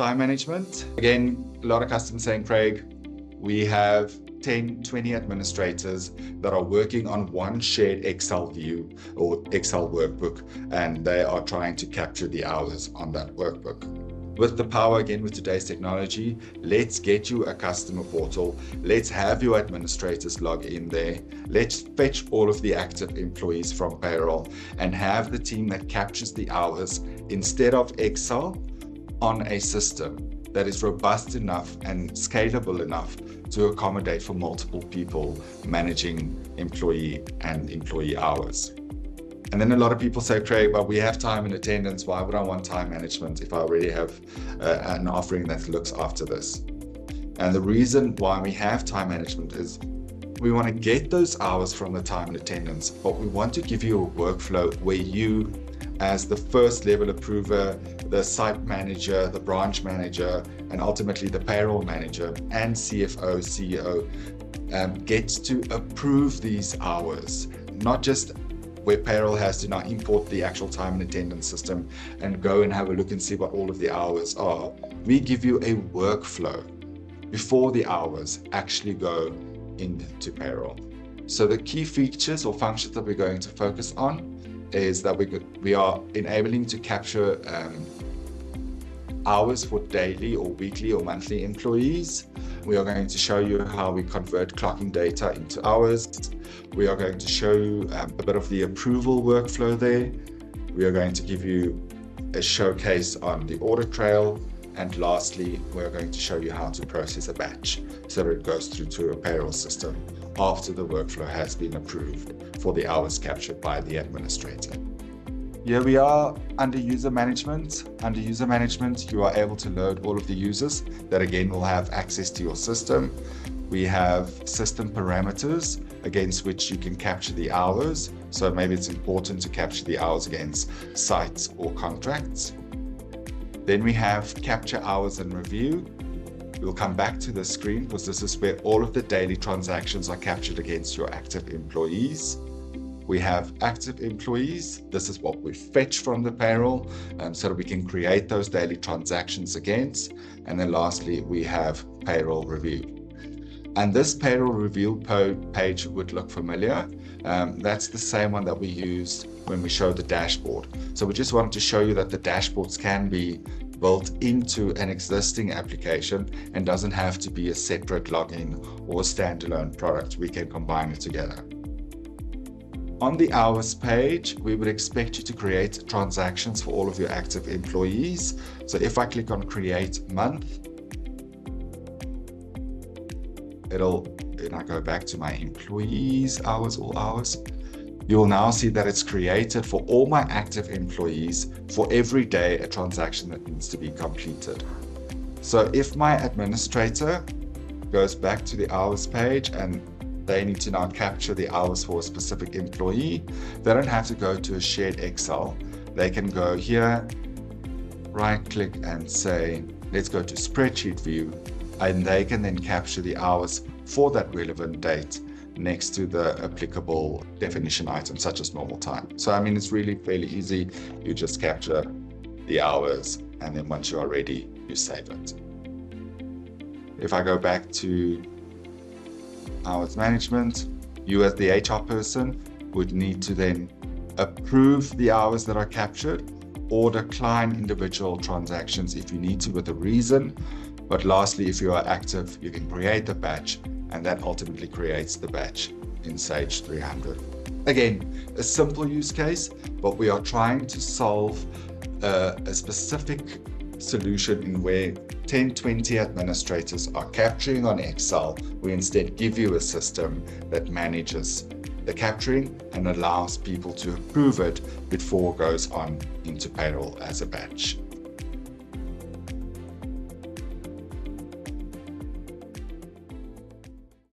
Time management. Again, a lot of customers saying, Craig, we have 10, 20 administrators that are working on one shared Excel view or Excel workbook, and they are trying to capture the hours on that workbook. With the power, again, with today's technology, let's get you a customer portal. Let's have your administrators log in there. Let's fetch all of the active employees from payroll and have the team that captures the hours instead of Excel on a system that is robust enough and scalable enough to accommodate for multiple people managing employee and employee hours. And then a lot of people say, Craig, but we have time and attendance. Why would I want time management if I already have an offering that looks after this? And the reason why we have time management is we want to get those hours from the time and attendance, but we want to give you a workflow where you, as the first level approver, the site manager, the branch manager, and ultimately the payroll manager and CFO, CEO, gets to approve these hours, not just where payroll has to now import the actual time and attendance system and go and have a look and see what all of the hours are. We give you a workflow before the hours actually go into payroll. So the key features or functions that we're going to focus on is that we are enabling to capture hours for daily or weekly or monthly employees. We are going to show you how we convert clocking data into hours. We are going to show you a bit of the approval workflow there. We are going to give you a showcase on the audit trail. And lastly, we're going to show you how to process a batch so that it goes through to a payroll system after the workflow has been approved for the hours captured by the administrator. Here we are under user management. Under user management, you are able to load all of the users that again will have access to your system. We have system parameters against which you can capture the hours. So maybe it's important to capture the hours against sites or contracts. Then we have capture hours and review. We'll come back to the screen because this is where all of the daily transactions are captured against your active employees. We have active employees. This is what we fetch from the payroll so that we can create those daily transactions against. And then lastly, we have payroll review. And this payroll review page would look familiar. That's the same one that we used when we showed the dashboard. So we just wanted to show you that the dashboards can be built into an existing application and doesn't have to be a separate login or standalone product. We can combine it together. On the hours page, we would expect you to create transactions for all of your active employees. So if I click on create month, and I go back to my employees, hours, all hours, you will now see that it's created for all my active employees for every day a transaction that needs to be completed. So if my administrator goes back to the hours page and they need to now capture the hours for a specific employee, they don't have to go to a shared Excel. They can go here, right click and say, let's go to spreadsheet view, and they can then capture the hours for that relevant date next to the applicable definition items such as normal time. So I mean, it's really fairly easy. You just capture the hours and then once you are ready, you save it. If I go back to hours management, you as the HR person would need to then approve the hours that are captured or decline individual transactions if you need to with a reason. But lastly, if you are active, you can create a batch and that ultimately creates the batch in Sage 300. Again, a simple use case, but we are trying to solve a specific solution in where 10, 20 administrators are capturing on Excel. We instead give you a system that manages the capturing and allows people to approve it before it goes on into payroll as a batch.